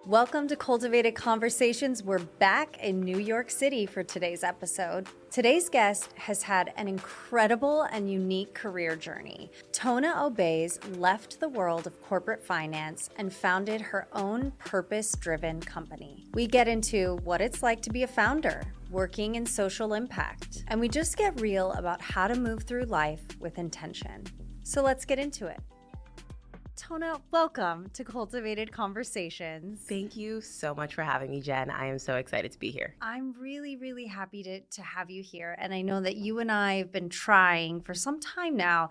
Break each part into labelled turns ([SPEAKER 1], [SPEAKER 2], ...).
[SPEAKER 1] Welcome to Cultivated Conversations. We're back in New York City for today's episode. Today's guest has had an incredible and unique career journey. Tonna Obaze left the world of corporate finance and founded her own purpose-driven company. We get into what it's like to be a founder, working in social impact, and we just get real about how to move through life with intention. So let's get into it. Tonna, welcome to Cultivated Conversations.
[SPEAKER 2] Thank you so much for having me, Jen. I am so excited to be here.
[SPEAKER 1] I'm really, really happy to have you here. And I know that you and I have been trying for some time now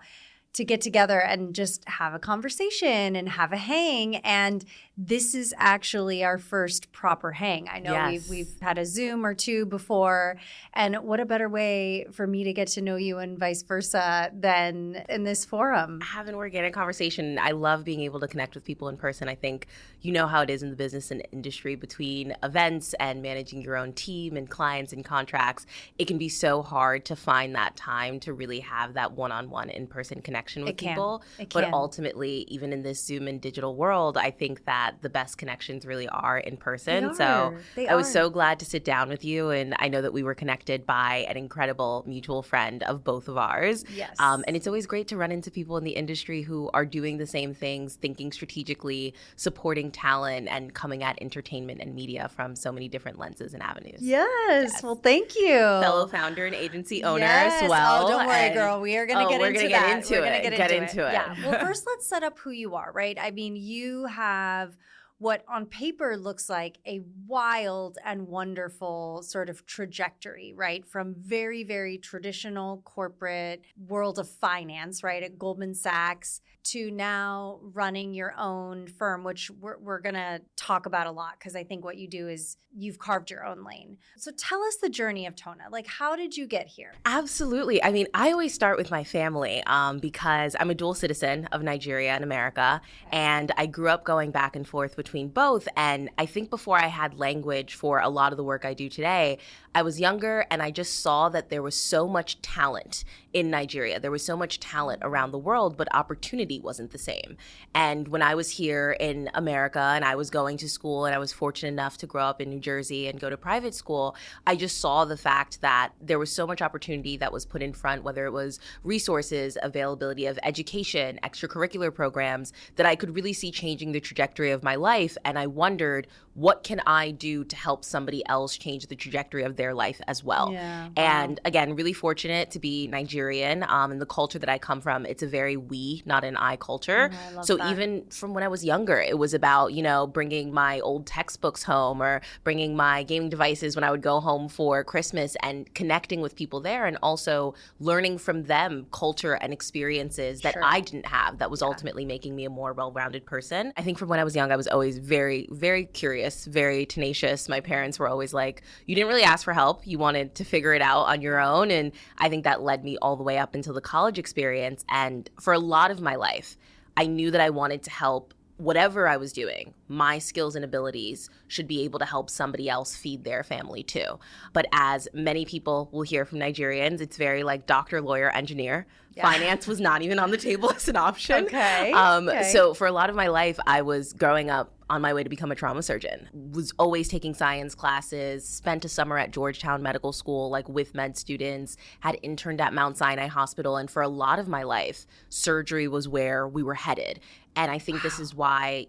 [SPEAKER 1] to get together and just have a conversation and have a hang. And this is actually our first proper hang. I know we've had a Zoom or two before. And what a better way for me to get to know you and vice versa than in this forum.
[SPEAKER 2] Have an organic conversation. I love being able to connect with people in person. I think you know how it is in the business and industry between events and managing your own team and clients and contracts. It can be so hard to find that time to really have that one-on-one in-person connection with people. But ultimately, even in this Zoom and digital world, I think that the best connections really are in person. So I was so glad to sit down with you. And I know that we were connected by an incredible mutual friend of both of ours.
[SPEAKER 1] Yes.
[SPEAKER 2] And it's always great to run into people in the industry who are doing the same things, thinking strategically, supporting talent, and coming at entertainment and media from so many different lenses and avenues.
[SPEAKER 1] Yes. Well, thank you.
[SPEAKER 2] Fellow founder and agency owner as well.
[SPEAKER 1] Oh, don't worry, girl. We are going to get into that.
[SPEAKER 2] We're going to get into it.
[SPEAKER 1] Yeah. Well, first, let's set up who you are, right? I mean, you have what on paper looks like a wild and wonderful sort of trajectory, right? From very, very traditional corporate world of finance, right, at Goldman Sachs, to now running your own firm, which we're going to talk about a lot because I think what you do is you've carved your own lane. So tell us the journey of Tonna. Like, how did you get here?
[SPEAKER 2] Absolutely. I mean, I always start with my family because I'm a dual citizen of Nigeria and America, and I grew up going back and forth between both. And I think before I had language for a lot of the work I do today, I was younger and I just saw that there was so much talent in Nigeria. There was so much talent around the world, but opportunity wasn't the same. And when I was here in America and I was going to school and I was fortunate enough to grow up in New Jersey and go to private school, I just saw the fact that there was so much opportunity that was put in front, whether it was resources, availability of education, extracurricular programs, that I could really see changing the trajectory of my life. And I wondered, what can I do to help somebody else change the trajectory of their life as well?
[SPEAKER 1] Yeah, wow.
[SPEAKER 2] And again, really fortunate to be Nigerian. And the culture that I come from, it's a very we, not an I culture.
[SPEAKER 1] I love
[SPEAKER 2] so
[SPEAKER 1] that.
[SPEAKER 2] even from when I was younger, it was about, bringing my old textbooks home or bringing my gaming devices when I would go home for Christmas and connecting with people there and also learning from them culture and experiences that I didn't have that was ultimately making me a more well-rounded person. I think from when I was young, I was always very, very curious, very tenacious. My parents were always like, you didn't really ask for help. You wanted to figure it out on your own. And I think that led me all the way up until the college experience. And for a lot of my life, I knew that I wanted to help whatever I was doing. My skills and abilities should be able to help somebody else feed their family too. But as many people will hear from Nigerians, it's very like doctor, lawyer, engineer. Yeah. Finance was not even on the table as an option.
[SPEAKER 1] Okay.
[SPEAKER 2] So for a lot of my life, I was growing up on my way to become a trauma surgeon, was always taking science classes, spent a summer at Georgetown Medical School, like with med students, had interned at Mount Sinai Hospital. And for a lot of my life, surgery was where we were headed. And I think this is why,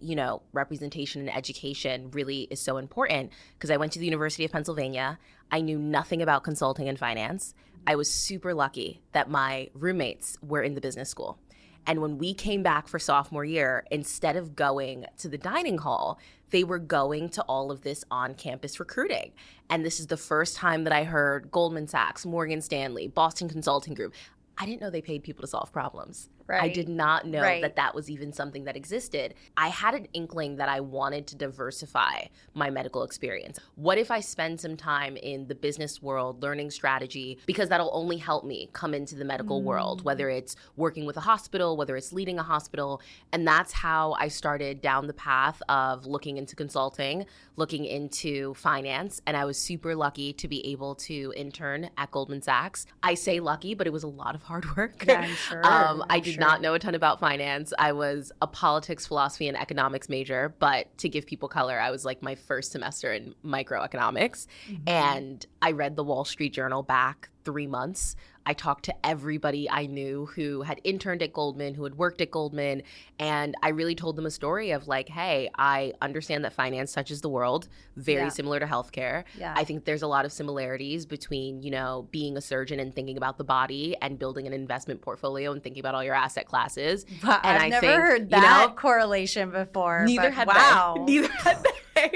[SPEAKER 2] representation in education really is so important, because I went to the University of Pennsylvania. I knew nothing about consulting and finance. I was super lucky that my roommates were in the business school. And when we came back for sophomore year, instead of going to the dining hall, they were going to all of this on-campus recruiting. And this is the first time that I heard Goldman Sachs, Morgan Stanley, Boston Consulting Group. I didn't know they paid people to solve problems.
[SPEAKER 1] Right.
[SPEAKER 2] I did not know that was even something that existed. I had an inkling that I wanted to diversify my medical experience. What if I spend some time in the business world learning strategy, because that'll only help me come into the medical world, whether it's working with a hospital, whether it's leading a hospital. And that's how I started down the path of looking into consulting, looking into finance. And I was super lucky to be able to intern at Goldman Sachs. I say lucky, but it was a lot of hard work.
[SPEAKER 1] Yeah, I'm sure.
[SPEAKER 2] I did did not know a ton about finance. I was a politics, philosophy, and economics major, but to give people color, I was like my first semester in microeconomics. And I read the Wall Street Journal back 3 months. I talked to everybody I knew who had interned at Goldman, who had worked at Goldman, and I really told them a story of like, hey, I understand that finance touches the world, very similar to healthcare. I think there's a lot of similarities between, you know, being a surgeon and thinking about the body and building an investment portfolio and thinking about all your asset classes.
[SPEAKER 1] But
[SPEAKER 2] and
[SPEAKER 1] I've never heard that correlation before.
[SPEAKER 2] Neither had
[SPEAKER 1] wow.
[SPEAKER 2] they. Neither had they.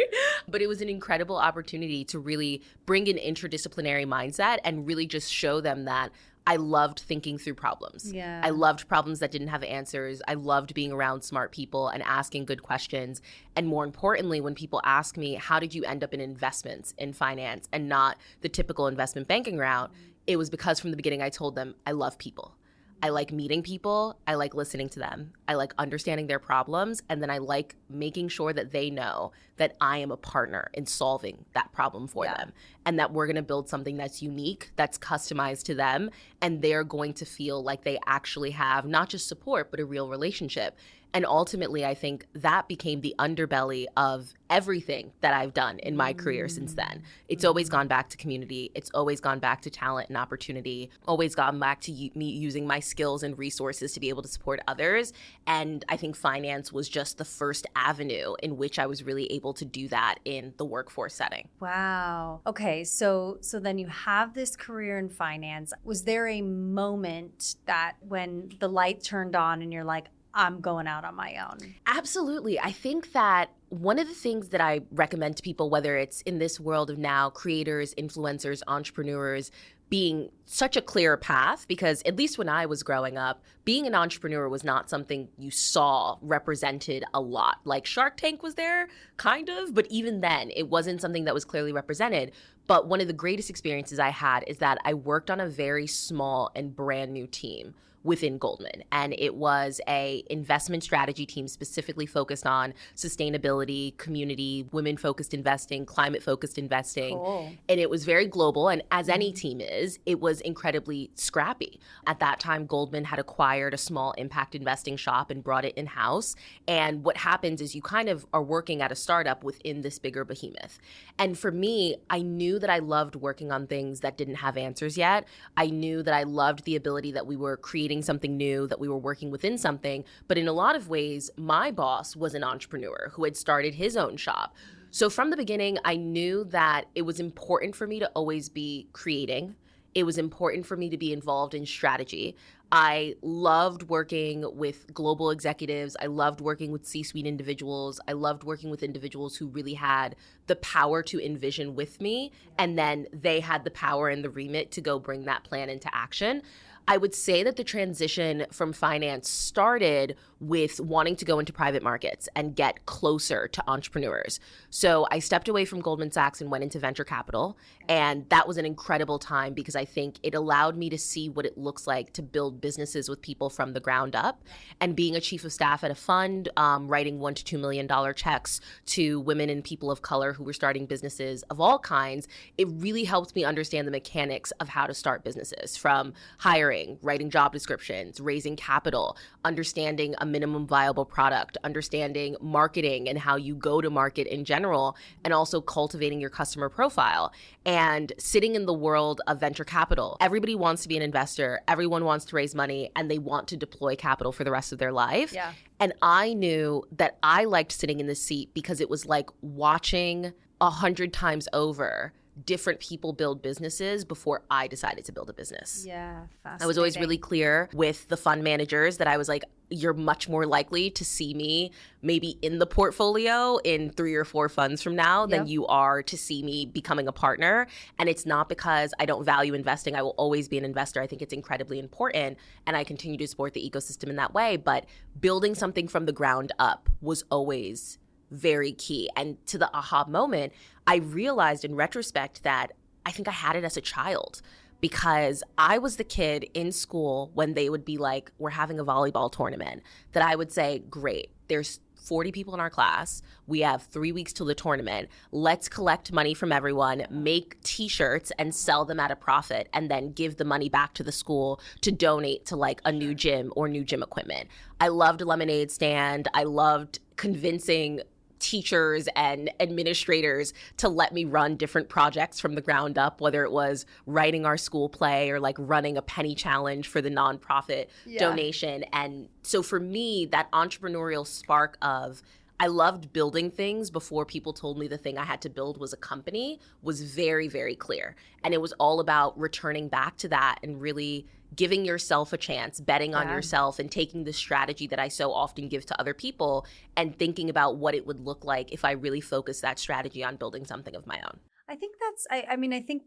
[SPEAKER 2] But it was an incredible opportunity to really bring an interdisciplinary mindset and really just show them that I loved thinking through problems. I loved problems that didn't have answers. I loved being around smart people and asking good questions. And more importantly, when people ask me, how did you end up in investments in finance and not the typical investment banking route? It was because from the beginning I told them I love people. I like meeting people. I like listening to them. I like understanding their problems. And then I like making sure that they know that I am a partner in solving that problem for them. And that we're going to build something that's unique, that's customized to them. And they're going to feel like they actually have not just support, but a real relationship. And ultimately, I think that became the underbelly of everything that I've done in my career since then. It's always gone back to community. It's always gone back to talent and opportunity, always gone back to me using my skills and resources to be able to support others. And I think finance was just the first avenue in which I was really able to do that in the workforce setting.
[SPEAKER 1] Wow. Okay, so then you have this career in finance. Was there a moment that when the light turned on and you're like, I'm going out on my own?
[SPEAKER 2] Absolutely. I think that one of the things that I recommend to people, whether it's in this world of now creators, influencers, entrepreneurs, being such a clear path, because at least when I was growing up, being an entrepreneur was not something you saw represented a lot. Like Shark Tank was there, kind of, but even then, it wasn't something that was clearly represented. But one of the greatest experiences I had is that I worked on a very small and brand new team within Goldman. And it was a investment strategy team specifically focused on sustainability, community, women-focused investing, climate-focused investing.
[SPEAKER 1] Cool.
[SPEAKER 2] And it was very global. And as any team is, it was incredibly scrappy. At that time, Goldman had acquired a small impact investing shop and brought it in-house. And what happens is you kind of are working at a startup within this bigger behemoth. And for me, I knew that I loved working on things that didn't have answers yet. I knew that I loved the ability that we were creating something new, that we were working within something. But in a lot of ways, my boss was an entrepreneur who had started his own shop. So from the beginning, I knew that it was important for me to always be creating. It was important for me to be involved in strategy. I loved working with global executives. I loved working with C-suite individuals. I loved working with individuals who really had the power to envision with me, and then they had the power and the remit to go bring that plan into action. I would say that the transition from finance started with wanting to go into private markets and get closer to entrepreneurs. So I stepped away from Goldman Sachs and went into venture capital. And that was an incredible time because I think it allowed me to see what it looks like to build businesses with people from the ground up. And being a chief of staff at a fund, writing $1 to $2 million checks to women and people of color who were starting businesses of all kinds, it really helped me understand the mechanics of how to start businesses, from hiring, writing job descriptions, raising capital, understanding a minimum viable product, understanding marketing and how you go to market in general, and also cultivating your customer profile. And sitting in the world of venture capital, everybody wants to be an investor, everyone wants to raise money, and they want to deploy capital for the rest of their life.
[SPEAKER 1] Yeah.
[SPEAKER 2] And I knew that I liked sitting in the seat because it was like watching 100 times over different people build businesses before I decided to build a business.
[SPEAKER 1] Yeah, fascinating.
[SPEAKER 2] I was always really clear with the fund managers that I was like, you're much more likely to see me maybe in the portfolio in 3 or 4 funds from now than you are to see me becoming a partner. And it's not because I don't value investing. I will always be an investor. I think it's incredibly important, and I continue to support the ecosystem in that way. But building something from the ground up was always very key. And to the aha moment, I realized in retrospect that I think I had it as a child, because I was the kid in school when they would be like, we're having a volleyball tournament, that I would say, great, there's 40 people in our class. We have 3 weeks till the tournament. Let's collect money from everyone, make t-shirts and sell them at a profit, and then give the money back to the school to donate to like a new gym or new gym equipment. I loved a lemonade stand. I loved convincing teachers and administrators to let me run different projects from the ground up, whether it was writing our school play or like running a penny challenge for the nonprofit donation. And so for me, that entrepreneurial spark of I loved building things before people told me the thing I had to build was a company was very, very clear. And it was all about returning back to that and really giving yourself a chance, betting on yourself, and taking the strategy that I so often give to other people and thinking about what it would look like if I really focused that strategy on building something of my own.
[SPEAKER 1] I think that's, I mean, I think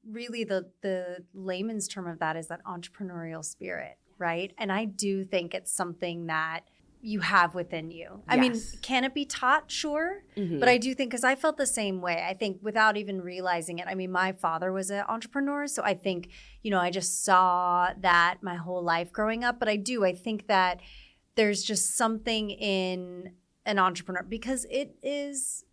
[SPEAKER 1] really the layman's term of that is that entrepreneurial spirit, right? And I do think it's something that you have within you. I mean, can it be taught? Sure. But I do think, because I felt the same way, I think without even realizing it. I mean, my father was an entrepreneur. So I think, you know, I just saw that my whole life growing up. But I think that there's just something in an entrepreneur because it is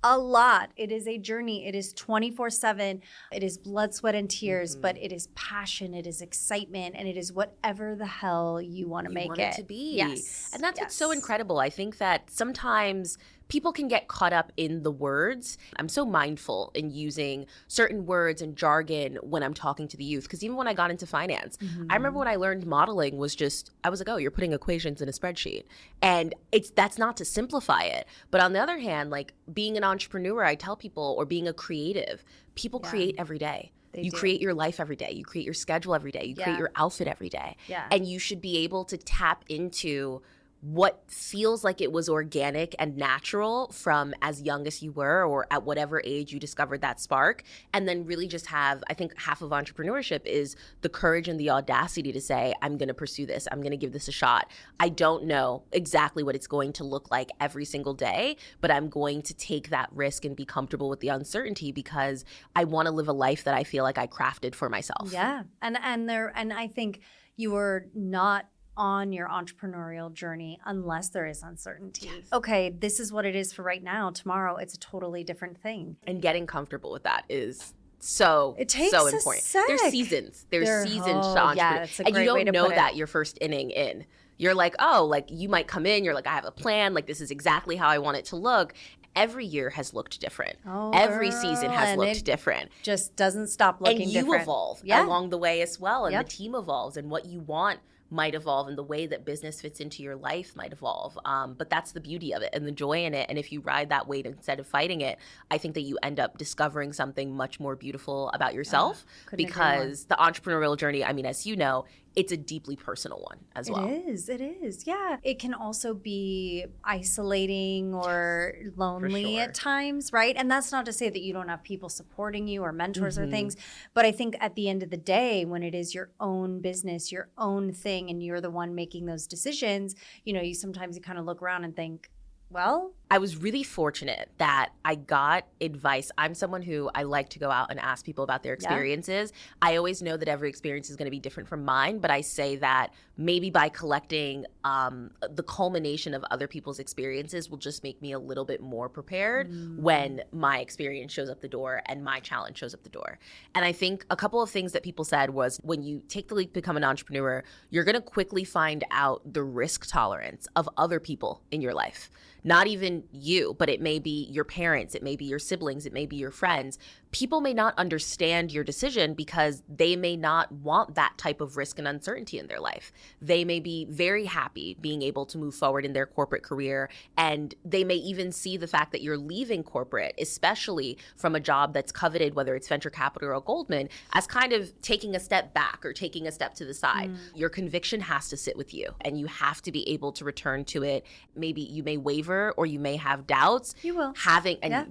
[SPEAKER 1] a lot. It is a journey. It is 24/7. It is blood, sweat, and tears, but it is passion. It is excitement, and it is whatever the hell you want to make it
[SPEAKER 2] to be.
[SPEAKER 1] Yes.
[SPEAKER 2] And that's what's so incredible. I think that sometimes people can get caught up in the words. I'm so mindful in using certain words and jargon when I'm talking to the youth. Because even when I got into finance, I remember when I learned modeling was just, I was like, oh, you're putting equations in a spreadsheet. And that's not to simplify it. But on the other hand, like being an entrepreneur, I tell people, or being a creative, people create every day. You create your life every day. You create your schedule every day. You create your outfit every day. And you should be able to tap into what feels like it was organic and natural from as young as you were or at whatever age you discovered that spark. And then really just have, I think half of entrepreneurship is the courage and the audacity to say, I'm going to pursue this. I'm going to give this a shot. I don't know exactly what it's going to look like every single day, but I'm going to take that risk and be comfortable with the uncertainty because I want to live a life that I feel like I crafted for myself.
[SPEAKER 1] Yeah. And I think you are not on your entrepreneurial journey unless there is uncertainty. Okay, this is what it is for right now. Tomorrow, it's a totally different thing.
[SPEAKER 2] And getting comfortable with that is so important. There's seasons. There's seasons to entrepreneur.
[SPEAKER 1] Yeah, that's a great
[SPEAKER 2] and you
[SPEAKER 1] way
[SPEAKER 2] don't
[SPEAKER 1] to
[SPEAKER 2] know
[SPEAKER 1] put
[SPEAKER 2] that
[SPEAKER 1] it.
[SPEAKER 2] your first inning in. You're like, oh, like you might come in, you're like, I have a plan, like this is exactly how I want it to look. Every year has looked different. Every season has looked different.
[SPEAKER 1] Just doesn't stop looking different.
[SPEAKER 2] And you evolve along the way as well. And the team evolves and what you want might evolve and the way that business fits into your life might evolve. But that's the beauty of it and the joy in it. And if you ride that wave instead of fighting it, I think that you end up discovering something much more beautiful about yourself because the entrepreneurial journey, I mean, as you know, it's a deeply personal one as well.
[SPEAKER 1] It is. Yeah. It can also be isolating or lonely at times, right? And that's not to say that you don't have people supporting you or mentors or things. But I think at the end of the day, when it is your own business, your own thing, and you're the one making those decisions, you know, you kind of look around and think, well,
[SPEAKER 2] I was really fortunate that I got advice. I'm someone who I like to go out and ask people about their experiences. I always know that every experience is going to be different from mine, but I say that maybe by collecting the culmination of other people's experiences will just make me a little bit more prepared when my experience shows up the door and my challenge shows up the door. And I think a couple of things that people said was when you take the leap to become an entrepreneur, you're going to quickly find out the risk tolerance of other people in your life. Not even you, but it may be your parents, it may be your siblings, it may be your friends. People may not understand your decision because they may not want that type of risk and uncertainty in their life. They may be very happy being able to move forward in their corporate career, and they may even see the fact that you're leaving corporate, especially from a job that's coveted, whether it's venture capital or Goldman, as kind of taking a step back or taking a step to the side. Your conviction has to sit with you, and you have to be able to return to it. Maybe you may waver or you may have doubts.
[SPEAKER 1] You will.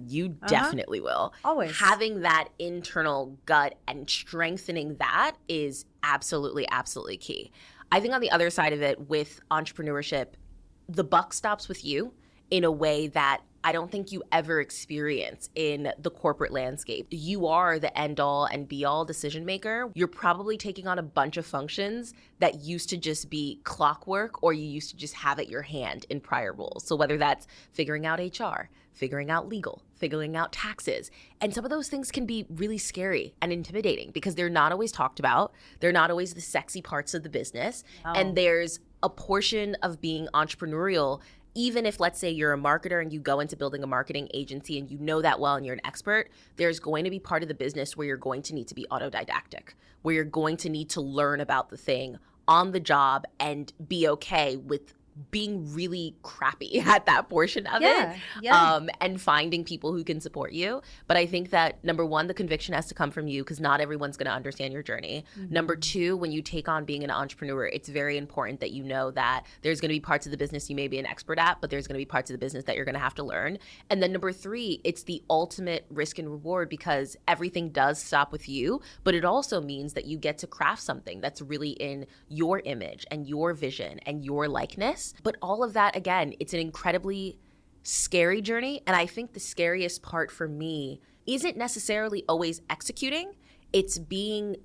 [SPEAKER 2] You definitely will.
[SPEAKER 1] Always.
[SPEAKER 2] Having that internal gut and strengthening that is absolutely, absolutely key. I think on the other side of it with entrepreneurship, the buck stops with you in a way that I don't think you ever experience in the corporate landscape. You are the end all and be all decision maker. You're probably taking on a bunch of functions that used to just be clockwork, or you used to just have at your hand in prior roles. So whether that's figuring out HR, figuring out legal, figuring out taxes. And some of those things can be really scary and intimidating because they're not always talked about. They're not always the sexy parts of the business. Oh. And there's a portion of being entrepreneurial, even if, let's say, you're a marketer and you go into building a marketing agency and you know that well and you're an expert, there's going to be part of the business where you're going to need to be autodidactic, where you're going to need to learn about the thing on the job and be okay with being really crappy at that portion of it, and finding people who can support you. But I think that, number one, the conviction has to come from you because not everyone's going to understand your journey. Mm-hmm. Number two, when you take on being an entrepreneur, it's very important that you know that there's going to be parts of the business you may be an expert at, but there's going to be parts of the business that you're going to have to learn. And then number three, it's the ultimate risk and reward because everything does stop with you, but it also means that you get to craft something that's really in your image and your vision and your likeness. But all of that, again, it's an incredibly scary journey. And I think the scariest part for me isn't necessarily always executing. It's being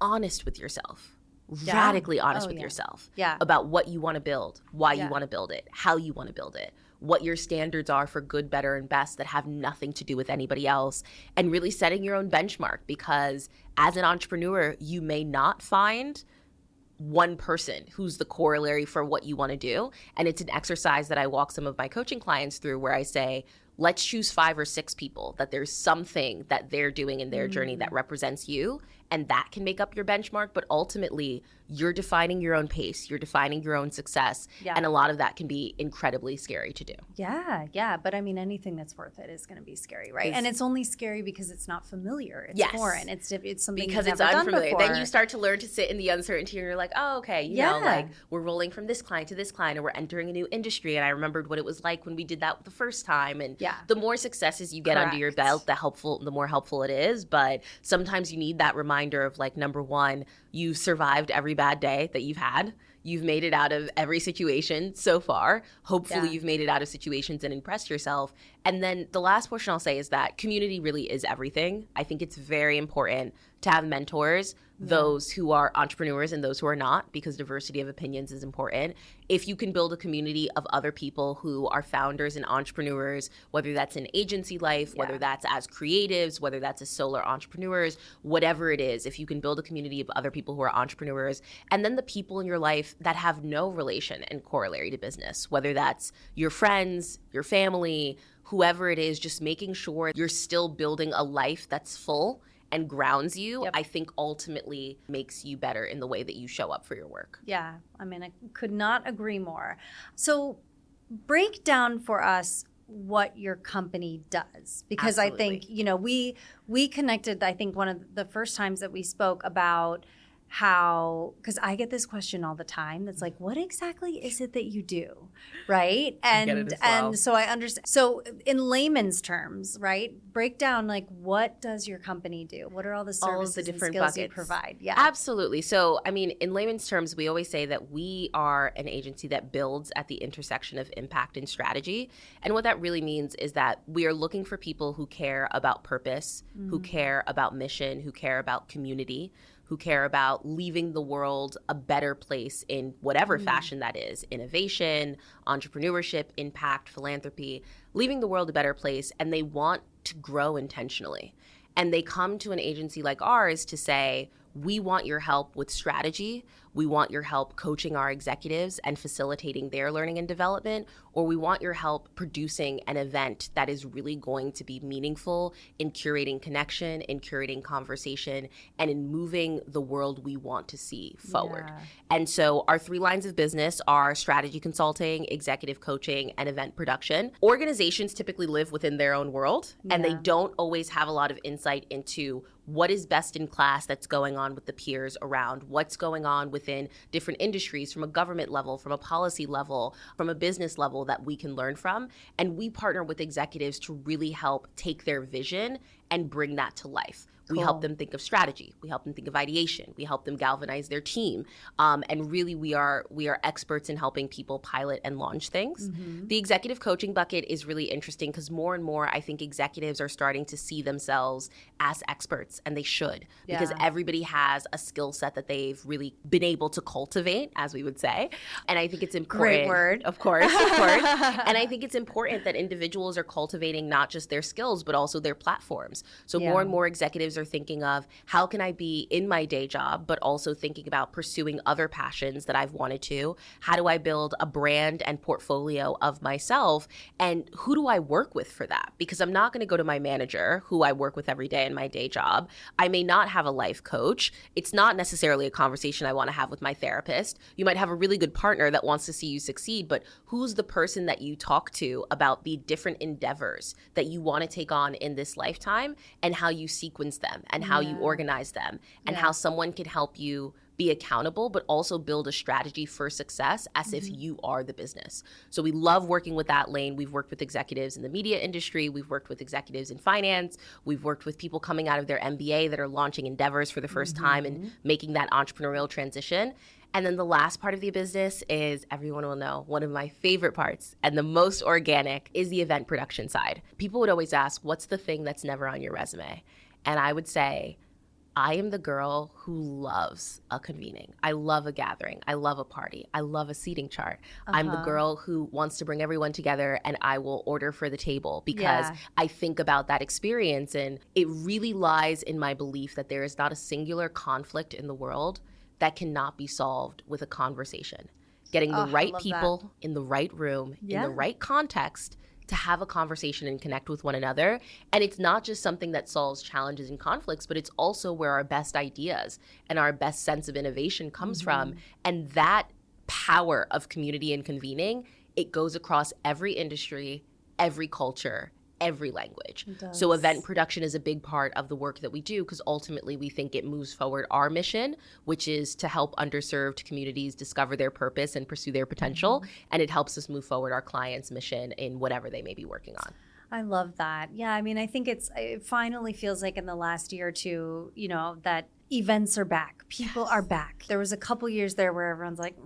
[SPEAKER 2] honest with yourself, radically honest with yourself about what you want to build, why you want to build it, how you want to build it, what your standards are for good, better, and best that have nothing to do with anybody else, and really setting your own benchmark because as an entrepreneur, you may not find one person who's the corollary for what you want to do. And it's an exercise that I walk some of my coaching clients through where I say, let's choose 5 or 6 people that there's something that they're doing in their journey that represents you. And that can make up your benchmark. But ultimately, you're defining your own pace. You're defining your own success. Yeah. And a lot of that can be incredibly scary to do.
[SPEAKER 1] Yeah. But I mean, anything that's worth it is going to be scary, right? And it's only scary because it's not familiar. It's foreign. It's something
[SPEAKER 2] because
[SPEAKER 1] you've
[SPEAKER 2] it's
[SPEAKER 1] never
[SPEAKER 2] unfamiliar.
[SPEAKER 1] done before.
[SPEAKER 2] Then you start to learn to sit in the uncertainty and you're like, oh, okay, you know, like we're rolling from this client to this client and we're entering a new industry. And I remembered what it was like when we did that the first time. And the more successes you get under your belt, the more helpful it is. But sometimes you need that reminder of like, number one, you survived every bad day that you've had. You've made it out of every situation so far. Hopefully you've made it out of situations and impressed yourself. And then the last portion I'll say is that community really is everything. I think it's very important to have mentors, those who are entrepreneurs and those who are not, because diversity of opinions is important. If you can build a community of other people who are founders and entrepreneurs, whether that's in agency life, whether that's as creatives, whether that's as solo entrepreneurs, whatever it is, if you can build a community of other people who are entrepreneurs, and then the people in your life that have no relation and corollary to business, whether that's your friends, your family, whoever it is, just making sure you're still building a life that's full and grounds you, I think ultimately makes you better in the way that you show up for your work.
[SPEAKER 1] Yeah, I mean, I could not agree more. So break down for us what your company does, because I think, you know, we connected, I think one of the first times that we spoke about how, because I get this question all the time that's like, what exactly is it that you do, right? And so I understand. So in layman's terms, right, break down like, what does your company do? What are all the services and skills buckets you provide? Yeah,
[SPEAKER 2] absolutely. So I mean, in layman's terms, we always say that we are an agency that builds at the intersection of impact and strategy. And what that really means is that we are looking for people who care about purpose, who care about mission, who care about community, who care about leaving the world a better place in whatever fashion that is, innovation, entrepreneurship, impact, philanthropy, leaving the world a better place, and they want to grow intentionally. And they come to an agency like ours to say, we want your help with strategy, we want your help coaching our executives and facilitating their learning and development, or we want your help producing an event that is really going to be meaningful in curating connection, in curating conversation, and in moving the world we want to see forward. Yeah. And so our 3 lines of business are strategy consulting, executive coaching, and event production. Organizations typically live within their own world, and they don't always have a lot of insight into what is best in class that's going on with the peers around, what's going on within different industries from a government level, from a policy level, from a business level that we can learn from. And we partner with executives to really help take their vision and bring that to life. We
[SPEAKER 1] Cool.
[SPEAKER 2] help them think of strategy. We help them think of ideation. We help them galvanize their team. And really, we are experts in helping people pilot and launch things. The executive coaching bucket is really interesting because more and more, I think executives are starting to see themselves as experts, and they should, because everybody has a skill set that they've really been able to cultivate, as we would say. And I think it's important.
[SPEAKER 1] Great word.
[SPEAKER 2] Of course, of course. And I think it's important that individuals are cultivating not just their skills, but also their platforms. So more and more executives are thinking of how can I be in my day job, but also thinking about pursuing other passions that I've wanted to. How do I build a brand and portfolio of myself? And who do I work with for that? Because I'm not going to go to my manager, who I work with every day in my day job. I may not have a life coach. It's not necessarily a conversation I want to have with my therapist. You might have a really good partner that wants to see you succeed, but who's the person that you talk to about the different endeavors that you want to take on in this lifetime, and how you sequence them, and how you organize them, and how someone can help you be accountable, but also build a strategy for success as if you are the business. So we love working with that lane. We've worked with executives in the media industry. We've worked with executives in finance. We've worked with people coming out of their MBA that are launching endeavors for the first time and making that entrepreneurial transition. And then the last part of the business is, everyone will know, one of my favorite parts and the most organic is the event production side. People would always ask, what's the thing that's never on your resume? And I would say, I am the girl who loves a convening. I love a gathering. I love a party. I love a seating chart. I'm the girl who wants to bring everyone together, and I will order for the table because I think about that experience. And it really lies in my belief that there is not a singular conflict in the world that cannot be solved with a conversation. Getting the right people in the right room, in the right context, to have a conversation and connect with one another. And it's not just something that solves challenges and conflicts, but it's also where our best ideas and our best sense of innovation comes from. And that power of community and convening, it goes across every industry, every culture, every language. So event production is a big part of the work that we do, because ultimately we think it moves forward our mission, which is to help underserved communities discover their purpose and pursue their potential. And it helps us move forward our clients' mission in whatever they may be working on.
[SPEAKER 1] I love that. Yeah, I mean, I think it finally feels like in the last year or two, you know, that events are back. People are back. There was a couple years there where everyone's like,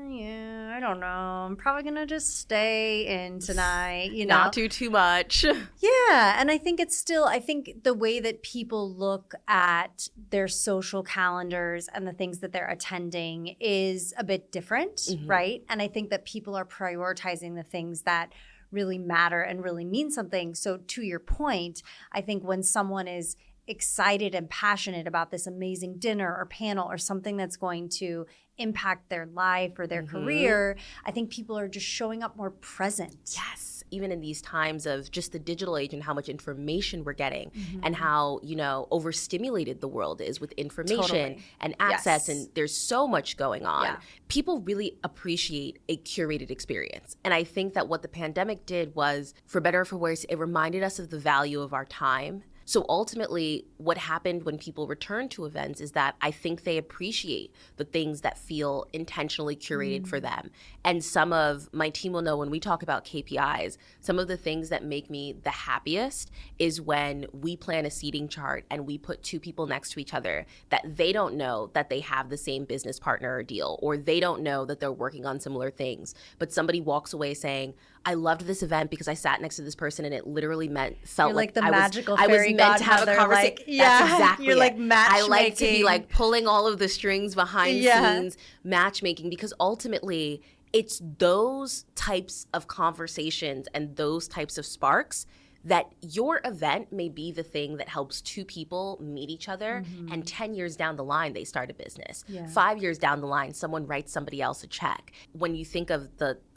[SPEAKER 1] yeah, I don't know. I'm probably going to just stay in tonight, you know.
[SPEAKER 2] Not do too much.
[SPEAKER 1] Yeah. And I think it's still, I think the way that people look at their social calendars and the things that they're attending is a bit different, right? And I think that people are prioritizing the things that really matter and really mean something. So to your point, I think when someone is excited and passionate about this amazing dinner or panel or something that's going to impact their life or their career, I think people are just showing up more present.
[SPEAKER 2] Yes. Even in these times of just the digital age and how much information we're getting and how, you know, overstimulated the world is with information and access, and there's so much going on. People really appreciate a curated experience. And I think that what the pandemic did was, for better or for worse, it reminded us of the value of our time. So ultimately, what happened when people return to events is that I think they appreciate the things that feel intentionally curated for them. And some of my team will know when we talk about KPIs, some of the things that make me the happiest is when we plan a seating chart and we put two people next to each other that they don't know that they have the same business partner or deal, or they don't know that they're working on similar things. But somebody walks away saying, I loved this event because I sat next to this person and it literally felt
[SPEAKER 1] You're
[SPEAKER 2] like
[SPEAKER 1] the
[SPEAKER 2] I
[SPEAKER 1] magical
[SPEAKER 2] was
[SPEAKER 1] fairy
[SPEAKER 2] meant to have a
[SPEAKER 1] godmother,
[SPEAKER 2] conversation.
[SPEAKER 1] like,
[SPEAKER 2] That's exactly
[SPEAKER 1] you're
[SPEAKER 2] it.
[SPEAKER 1] like matchmaking.
[SPEAKER 2] I like to be like pulling all of the strings behind scenes, matchmaking, because ultimately it's those types of conversations and those types of sparks that your event may be the thing that helps two people meet each other, and 10 years down the line, they start a business. 5 years down the line, someone writes somebody else a check. When you think of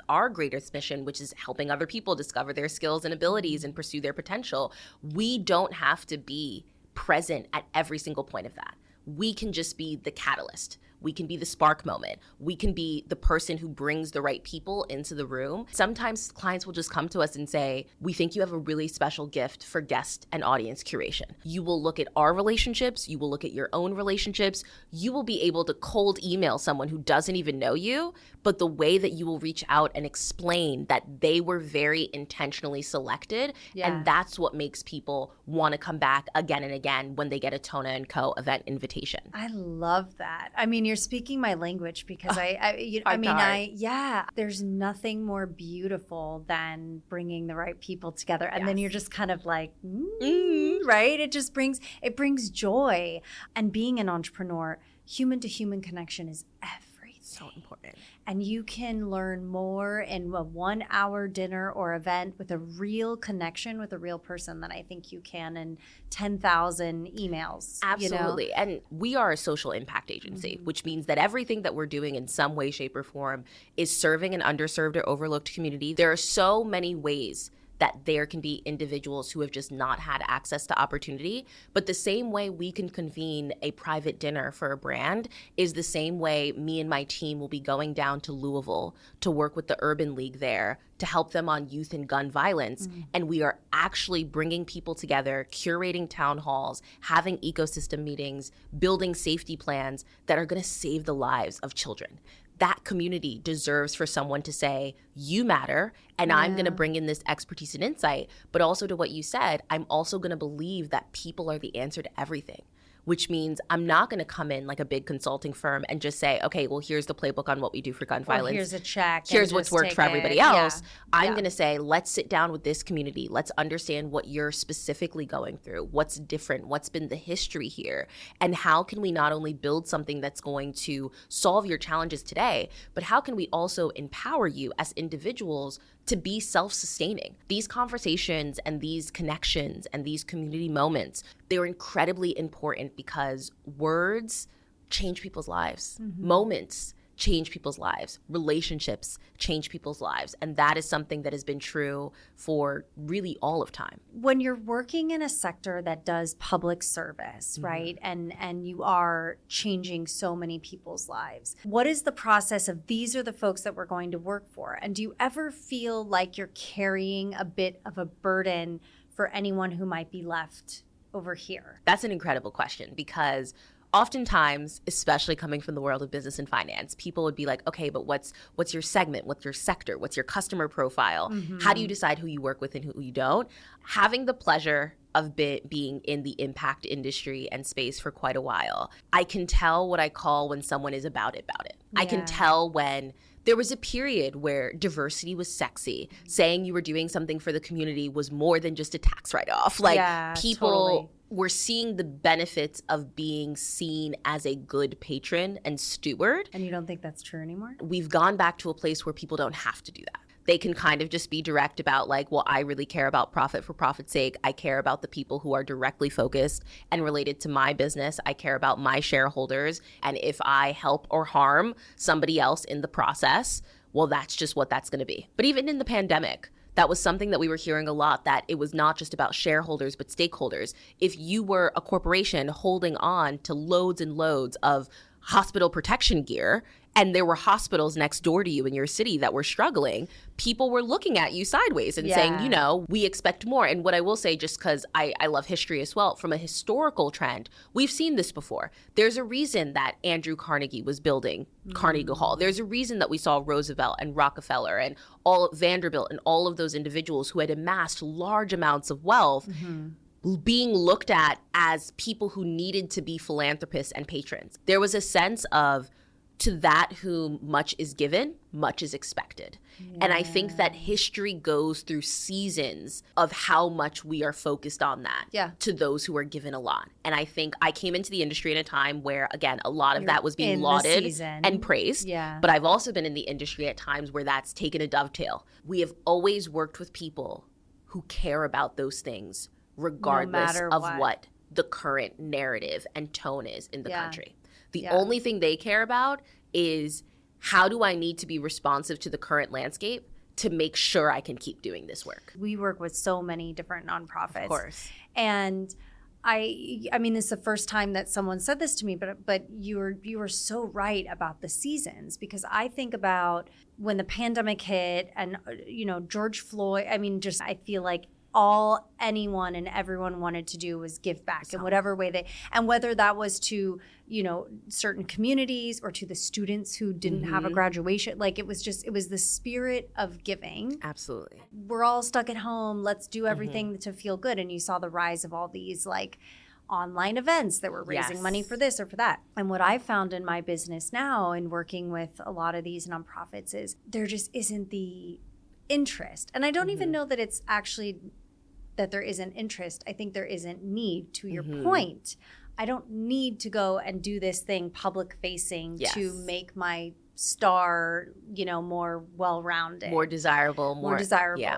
[SPEAKER 2] our greatest mission, which is helping other people discover their skills and abilities and pursue their potential, we don't have to be present at every single point of that. We can just be the catalyst. We can be the spark moment. We can be the person who brings the right people into the room. Sometimes clients will just come to us and say, we think you have a really special gift for guest and audience curation. You will look at our relationships. You will look at your own relationships. You will be able to cold email someone who doesn't even know you, but the way that you will reach out and explain that they were very intentionally selected, and that's what makes people want to come back again and again when they get a Tonna & Co. event invitation.
[SPEAKER 1] I love that. I mean, you're speaking my language because there's nothing more beautiful than bringing the right people together. And then you're just kind of like, right? It brings joy. And being an entrepreneur, human to human connection is everything.
[SPEAKER 2] So important.
[SPEAKER 1] And you can learn more in a 1 hour dinner or event with a real connection with a real person than I think you can in 10,000 emails.
[SPEAKER 2] Absolutely. And we are a social impact agency, which means that everything that we're doing in some way, shape, or form is serving an underserved or overlooked community. There are so many ways that there can be individuals who have just not had access to opportunity. But the same way we can convene a private dinner for a brand is the same way me and my team will be going down to Louisville to work with the Urban League there to help them on youth and gun violence. And we are actually bringing people together, curating town halls, having ecosystem meetings, building safety plans that are gonna save the lives of children. That community deserves for someone to say, you matter, and I'm going to bring in this expertise and insight. But also to what you said, I'm also going to believe that people are the answer to everything, which means I'm not going to come in like a big consulting firm and just say, okay, well, here's the playbook on what we do for gun violence.
[SPEAKER 1] Here's a check.
[SPEAKER 2] Here's what's worked for everybody else. I'm going to say, let's sit down with this community. Let's understand what you're specifically going through, what's different, what's been the history here, and how can we not only build something that's going to solve your challenges today, but how can we also empower you as individuals to be self-sustaining. These conversations and these connections and these community moments, they're incredibly important because words change people's lives. Moments change people's lives. Relationships change people's lives. And that is something that has been true for really all of time.
[SPEAKER 1] When you're working in a sector that does public service, right? And you are changing so many people's lives, what is the process of these are the folks that we're going to work for? And do you ever feel like you're carrying a bit of a burden for anyone who might be left over here?
[SPEAKER 2] That's an incredible question because oftentimes, especially coming from the world of business and finance, people would be like, okay, but what's your segment? What's your sector? What's your customer profile? How do you decide who you work with and who you don't? Having the pleasure of being in the impact industry and space for quite a while, I can tell what I call when someone is about it. I can tell when there was a period where diversity was sexy. Saying you were doing something for the community was more than just a tax write-off. People were seeing the benefits of being seen as a good patron and steward.
[SPEAKER 1] And you don't think that's true anymore?
[SPEAKER 2] We've gone back to a place where people don't have to do that. They can kind of just be direct about like, well, I really care about profit for profit's sake. I care about the people who are directly focused and related to my business. I care about my shareholders. And if I help or harm somebody else in the process, well, that's just what that's going to be. But even in the pandemic, that was something that we were hearing a lot, that it was not just about shareholders, but stakeholders. If you were a corporation holding on to loads and loads of hospital protection gear, and there were hospitals next door to you in your city that were struggling, people were looking at you sideways and saying, you know, we expect more. And what I will say, just because I love history as well, from a historical trend, we've seen this before. There's a reason that Andrew Carnegie was building Carnegie Hall. There's a reason that we saw Roosevelt and Rockefeller and all Vanderbilt and all of those individuals who had amassed large amounts of wealth being looked at as people who needed to be philanthropists and patrons. There was a sense of, to that whom much is given, much is expected. And I think that history goes through seasons of how much we are focused on that to those who are given a lot. And I think I came into the industry in a time where, again, a lot of that was being lauded and praised. But I've also been in the industry at times where that's taken a dovetail. We have always worked with people who care about those things, regardless of what the current narrative and tone is in the country. The only thing they care about is, how do I need to be responsive to the current landscape to make sure I can keep doing this work?
[SPEAKER 1] We work with so many different nonprofits.
[SPEAKER 2] Of course.
[SPEAKER 1] And I mean, this is the first time that someone said this to me, but you were so right about the seasons, because I think about when the pandemic hit and, George Floyd, I mean, just I feel like all anyone and everyone wanted to do was give back in whatever way and whether that was to, certain communities or to the students who didn't have a graduation, like it was the spirit of giving.
[SPEAKER 2] Absolutely.
[SPEAKER 1] We're all stuck at home. Let's do everything to feel good. And you saw the rise of all these like online events that were raising money for this or for that. And what I found in my business now and working with a lot of these nonprofits is there just isn't the interest. And I don't even know that it's actually that there isn't interest. I think there isn't need, to your point. I don't need to go and do this thing public facing to make my star, more well-rounded,
[SPEAKER 2] more desirable.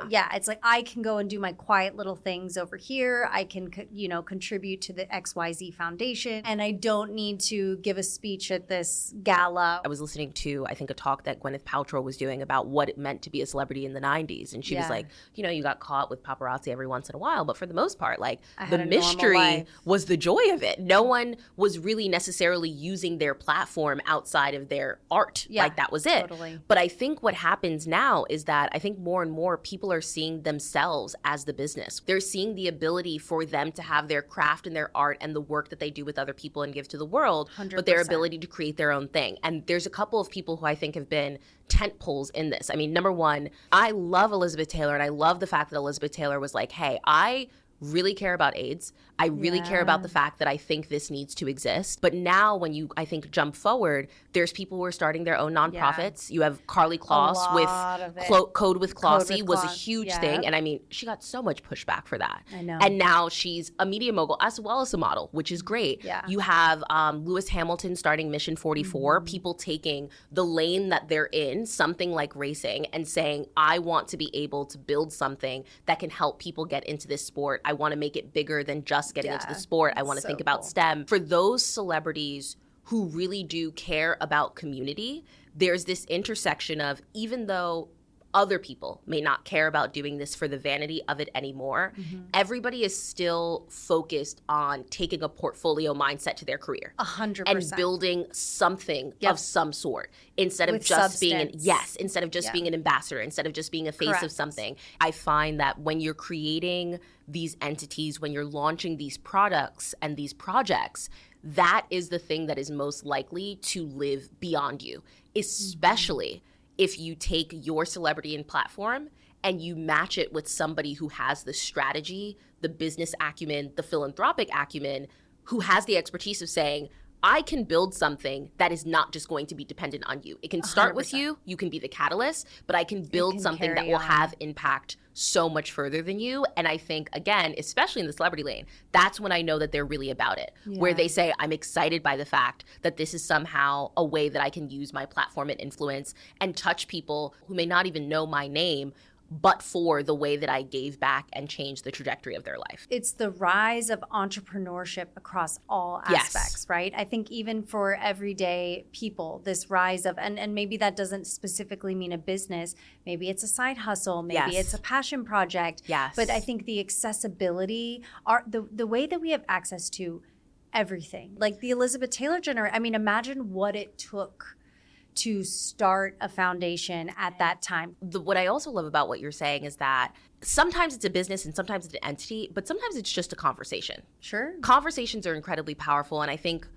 [SPEAKER 1] Yeah, it's like I can go and do my quiet little things over here. I can contribute to the XYZ Foundation, and I don't need to give a speech at this gala.
[SPEAKER 2] I was listening to, I think, a talk that Gwyneth Paltrow was doing about what it meant to be a celebrity in the 90s, and she was like, you got caught with paparazzi every once in a while, but for the most part, like, the mystery was the joy of it. No one was really necessarily using their platform outside of their art. Like that was it.
[SPEAKER 1] Totally.
[SPEAKER 2] But I think what happens now is that I think more and more people are seeing themselves as the business. They're seeing the ability for them to have their craft and their art and the work that they do with other people and give to the world, 100%. But their ability to create their own thing. And there's a couple of people who I think have been tent poles in this. I mean, number one, I love Elizabeth Taylor, and I love the fact that Elizabeth Taylor was like, hey, I really care about AIDS. I really care about the fact that I think this needs to exist. But now when you, I think, jump forward, there's people who are starting their own nonprofits. You have Carly Kloss with Code with Klossy was a huge thing. And I mean, she got so much pushback for that.
[SPEAKER 1] I know.
[SPEAKER 2] And now she's a media mogul as well as a model, which is great.
[SPEAKER 1] Yeah.
[SPEAKER 2] You have Lewis Hamilton starting Mission 44, people taking the lane that they're in, something like racing, and saying, I want to be able to build something that can help people get into this sport. I want to make it bigger than just getting into the sport. I want to think about STEM. For those celebrities who really do care about community, there's this intersection of, even though other people may not care about doing this for the vanity of it anymore, everybody is still focused on taking a portfolio mindset to their career.
[SPEAKER 1] 100%.
[SPEAKER 2] And building something of some sort, instead of
[SPEAKER 1] With
[SPEAKER 2] just
[SPEAKER 1] substance.
[SPEAKER 2] instead of just being an ambassador, instead of just being a face of something. I find that when you're creating these entities, when you're launching these products and these projects, that is the thing that is most likely to live beyond you, especially if you take your celebrity and platform and you match it with somebody who has the strategy, the business acumen, the philanthropic acumen, who has the expertise of saying, I can build something that is not just going to be dependent on you. It can start 100%. With you, you can be the catalyst, but I can build something that will have impact so much further than you. And I think, again, especially in the celebrity lane, that's when I know that they're really about it, where they say, I'm excited by the fact that this is somehow a way that I can use my platform and influence and touch people who may not even know my name, but for the way that I gave back and changed the trajectory of their life.
[SPEAKER 1] It's the rise of entrepreneurship across all aspects, right? I think even for everyday people, this rise of, and maybe that doesn't specifically mean a business, maybe it's a side hustle, maybe it's a passion project.
[SPEAKER 2] Yes.
[SPEAKER 1] But I think the accessibility, the way that we have access to everything, like the Elizabeth Taylor generation, I mean, imagine what it took to start a foundation at that time.
[SPEAKER 2] What I also love about what you're saying is that sometimes it's a business and sometimes it's an entity, but sometimes it's just a conversation.
[SPEAKER 1] Sure.
[SPEAKER 2] Conversations are incredibly powerful, and I think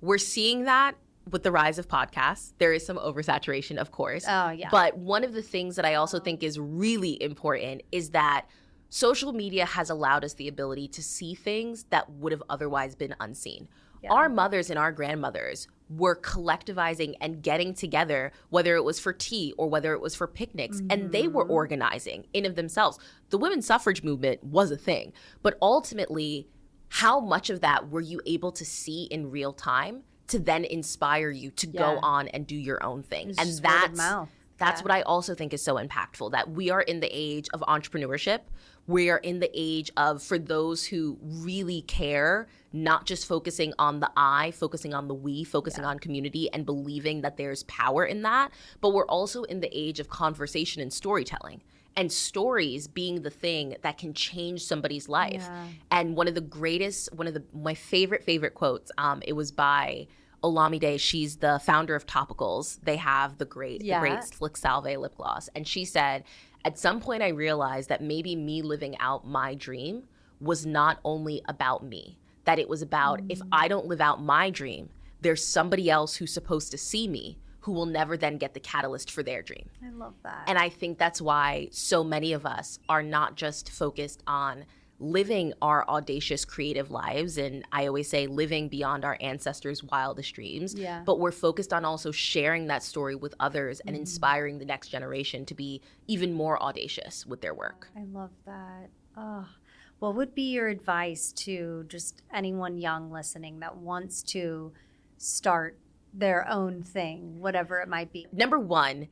[SPEAKER 2] we're seeing that with the rise of podcasts. There is some oversaturation, of course.
[SPEAKER 1] Oh, yeah.
[SPEAKER 2] But one of the things that I also think is really important is that social media has allowed us the ability to see things that would have otherwise been unseen. Yeah. Our mothers and our grandmothers were collectivizing and getting together, whether it was for tea or whether it was for picnics, and they were organizing in of themselves. The women's suffrage movement was a thing, but ultimately, how much of that were you able to see in real time to then inspire you to go on and do your own thing? And that's what I also think is so impactful, that we are in the age of entrepreneurship. We are in the age of, for those who really care, not just focusing on the I, focusing on the we, focusing on community and believing that there's power in that, but we're also in the age of conversation and storytelling. and stories being the thing that can change somebody's life.
[SPEAKER 1] Yeah.
[SPEAKER 2] And one of my favorite quotes, it was by Olamide. She's the founder of Topicals. They have the great Slick Salve lip gloss. And she said, at some point I realized that maybe me living out my dream was not only about me, that it was about if I don't live out my dream, there's somebody else who's supposed to see me who will never then get the catalyst for their dream.
[SPEAKER 1] I love that.
[SPEAKER 2] And I think that's why so many of us are not just focused on living our audacious creative lives, and I always say living beyond our ancestors' wildest dreams, but we're focused on also sharing that story with others and inspiring the next generation to be even more audacious with their work.
[SPEAKER 1] I love that. Oh, what would be your advice to just anyone young listening that wants to start their own thing, whatever it might be?
[SPEAKER 2] Number one,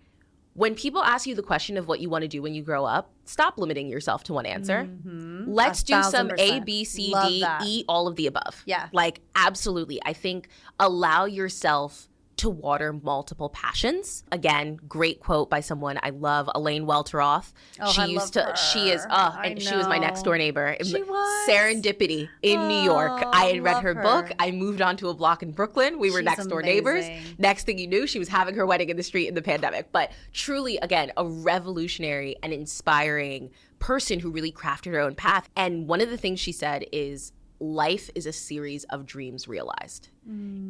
[SPEAKER 2] when people ask you the question of what you want to do when you grow up, stop limiting yourself to one answer. Let's do some A, B, C,
[SPEAKER 1] Love
[SPEAKER 2] D,
[SPEAKER 1] that.
[SPEAKER 2] E, all of the above.
[SPEAKER 1] Yeah.
[SPEAKER 2] Like, absolutely. I think allow yourself to water multiple passions. Again, great quote by someone I love, Elaine Welteroth.
[SPEAKER 1] Oh,
[SPEAKER 2] she
[SPEAKER 1] I
[SPEAKER 2] used
[SPEAKER 1] love
[SPEAKER 2] to,
[SPEAKER 1] her.
[SPEAKER 2] she is, and she was my
[SPEAKER 1] know.
[SPEAKER 2] next door neighbor.
[SPEAKER 1] She was?
[SPEAKER 2] Serendipity in New York. I had read
[SPEAKER 1] love
[SPEAKER 2] her
[SPEAKER 1] her.
[SPEAKER 2] book. I moved on to a block in Brooklyn. We were
[SPEAKER 1] She's
[SPEAKER 2] next door neighbors.
[SPEAKER 1] amazing.
[SPEAKER 2] Next thing you knew, she was having her wedding in the street in the pandemic. But truly, again, a revolutionary and inspiring person who really crafted her own path. And one of the things she said is, life is a series of dreams realized.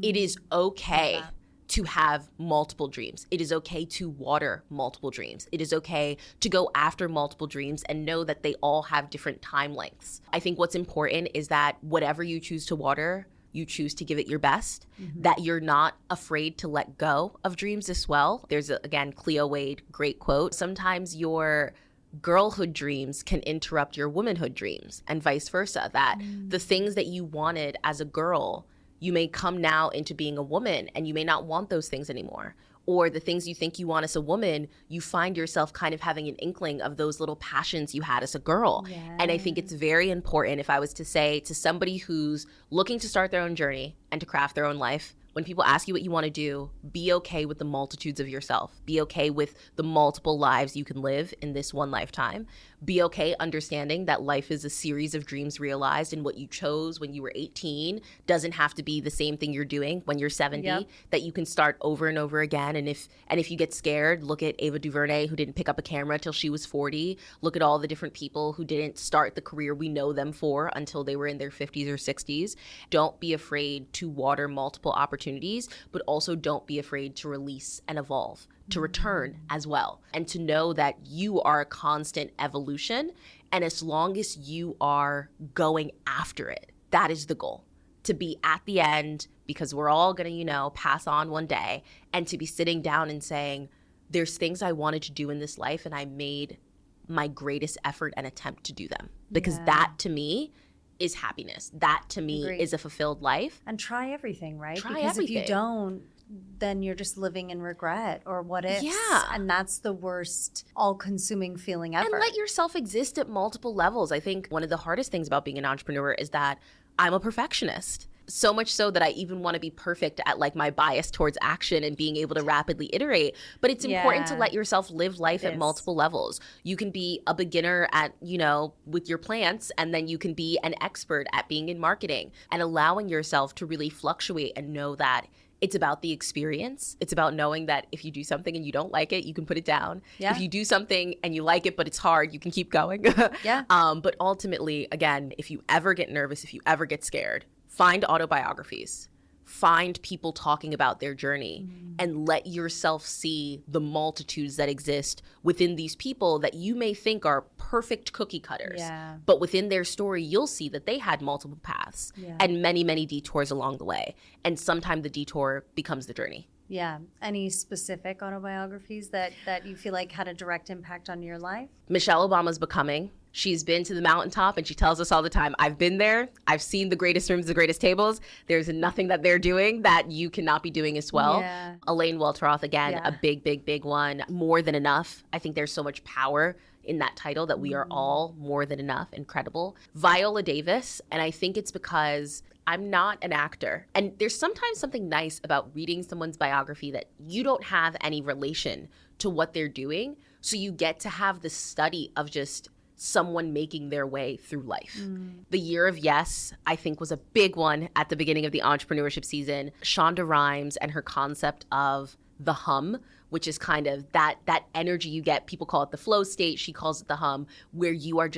[SPEAKER 2] It is okay to have multiple dreams. It is okay to water multiple dreams. It is okay to go after multiple dreams and know that they all have different time lengths. I think what's important is that whatever you choose to water, you choose to give it your best, that you're not afraid to let go of dreams as well. There's, again, Cleo Wade, great quote. Sometimes your girlhood dreams can interrupt your womanhood dreams and vice versa, that the things that you wanted as a girl, you may come now into being a woman and you may not want those things anymore. Or the things you think you want as a woman, you find yourself kind of having an inkling of those little passions you had as a girl. And I think it's very important, if I was to say to somebody who's looking to start their own journey and to craft their own life, when people ask you what you want to do, be okay with the multitudes of yourself. Be okay with the multiple lives you can live in this one lifetime. Be okay understanding that life is a series of dreams realized, and what you chose when you were 18 doesn't have to be the same thing you're doing when you're 70, that you can start over and over again. And if you get scared, look at Ava DuVernay, who didn't pick up a camera till she was 40. Look at all the different people who didn't start the career we know them for until they were in their 50s or 60s. Don't be afraid to water multiple opportunities, but also don't be afraid to release and evolve, to return as well, and to know that you are a constant evolution. And as long as you are going after it, that is the goal, to be at the end, because we're all going to, pass on one day, and to be sitting down and saying, there's things I wanted to do in this life and I made my greatest effort and attempt to do them, because that to me is happiness. That to me is a fulfilled life.
[SPEAKER 1] And try everything, right?
[SPEAKER 2] Try
[SPEAKER 1] because
[SPEAKER 2] everything.
[SPEAKER 1] if you don't, then you're just living in regret or what ifs.
[SPEAKER 2] Yeah.
[SPEAKER 1] And that's the worst all-consuming feeling ever.
[SPEAKER 2] And let yourself exist at multiple levels. I think one of the hardest things about being an entrepreneur is that I'm a perfectionist. So much so that I even want to be perfect at like my bias towards action and being able to rapidly iterate. But it's important to let yourself live life at multiple levels. You can be a beginner at, with your plants, and then you can be an expert at being in marketing, and allowing yourself to really fluctuate and know that it's about the experience. It's about knowing that if you do something and you don't like it, you can put it down.
[SPEAKER 1] Yeah.
[SPEAKER 2] If you do something and you like it, but it's hard, you can keep going. But ultimately, again, if you ever get nervous, if you ever get scared, find autobiographies. Find people talking about their journey and let yourself see the multitudes that exist within these people that you may think are perfect cookie cutters. But within their story, you'll see that they had multiple paths and many, many detours along the way. And sometimes the detour becomes the journey.
[SPEAKER 1] Yeah. Any specific autobiographies that you feel like had a direct impact on your life?
[SPEAKER 2] Michelle Obama's Becoming. She's been to the mountaintop, and she tells us all the time, I've been there. I've seen the greatest rooms, the greatest tables. There's nothing that they're doing that you cannot be doing as well. Elaine Welteroth, again, a big, big, big one. More Than Enough. I think there's so much power in that title, that we are all more than enough, incredible. Viola Davis, and I think it's because I'm not an actor. And there's sometimes something nice about reading someone's biography that you don't have any relation to what they're doing, So you get to have the study of just someone making their way through life. The year of yes, I think, was a big one at the beginning of the entrepreneurship season. Shonda Rhimes and her concept of the hum, which is kind of that energy you get. People call it the flow state. She calls it the hum, where you're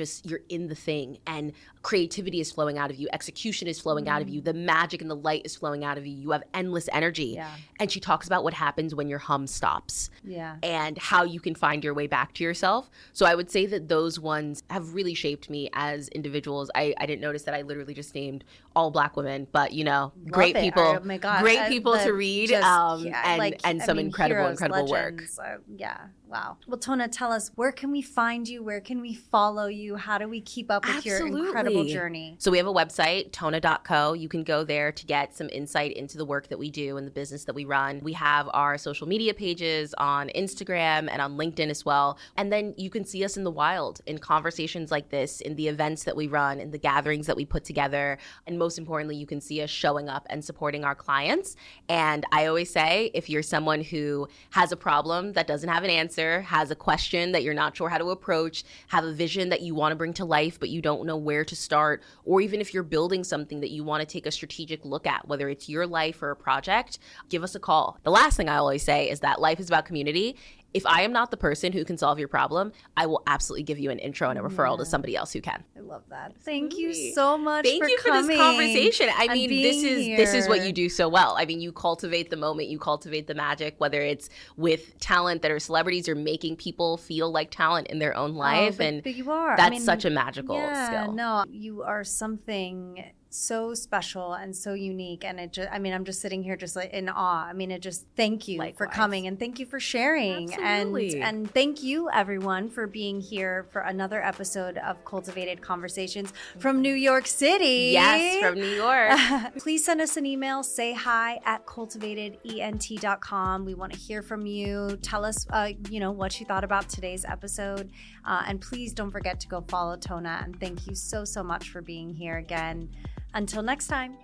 [SPEAKER 2] in the thing and creativity is flowing out of you. Execution is flowing out of you. The magic and the light is flowing out of you. You have endless energy.
[SPEAKER 1] Yeah.
[SPEAKER 2] And she talks about what happens when your hum stops.
[SPEAKER 1] Yeah.
[SPEAKER 2] And how you can find your way back to yourself. So I would say that those ones have really shaped me as individuals. I didn't notice that I literally just named all Black women, but great people,
[SPEAKER 1] oh my God.
[SPEAKER 2] great people to read, and some incredible work.
[SPEAKER 1] Yeah. Wow. Well, Tonna, tell us, where can we find you? Where can we follow you? How do we keep up with your incredible journey?
[SPEAKER 2] So we have a website, tonna.co. You can go there to get some insight into the work that we do and the business that we run. We have our social media pages on Instagram and on LinkedIn as well. And then you can see us in the wild in conversations like this, in the events that we run, in the gatherings that we put together. And most importantly, you can see us showing up and supporting our clients. And I always say, if you're someone who has a problem that doesn't have an answer, has a question that you're not sure how to approach, have a vision that you want to bring to life, but you don't know where to start, or even if you're building something that you want to take a strategic look at, whether it's your life or a project, give us a call. The last thing I always say is that life is about community. If I am not the person who can solve your problem, I will absolutely give you an intro and a referral to somebody else who can.
[SPEAKER 1] I love that. Thank you so much for
[SPEAKER 2] coming.
[SPEAKER 1] For
[SPEAKER 2] this conversation. I mean, this is what
[SPEAKER 1] here.
[SPEAKER 2] you do so well. I mean, you cultivate the moment, you cultivate the magic, whether it's with talent that are celebrities or making people feel like talent in their own life.
[SPEAKER 1] But you are.
[SPEAKER 2] That's such a magical skill.
[SPEAKER 1] No, you are something so special and so unique, and I'm just sitting here just like in awe. Thank you for coming, and thank you for sharing.
[SPEAKER 2] Absolutely.
[SPEAKER 1] And thank you everyone for being here for another episode of Cultivated Conversations from New York City.
[SPEAKER 2] Yes, from New York.
[SPEAKER 1] Please send us an email, say hi at cultivatedent.com. We want to hear from you. Tell us what you thought about today's episode, and please don't forget to go follow Tonna, and thank you so much for being here again. Until next time.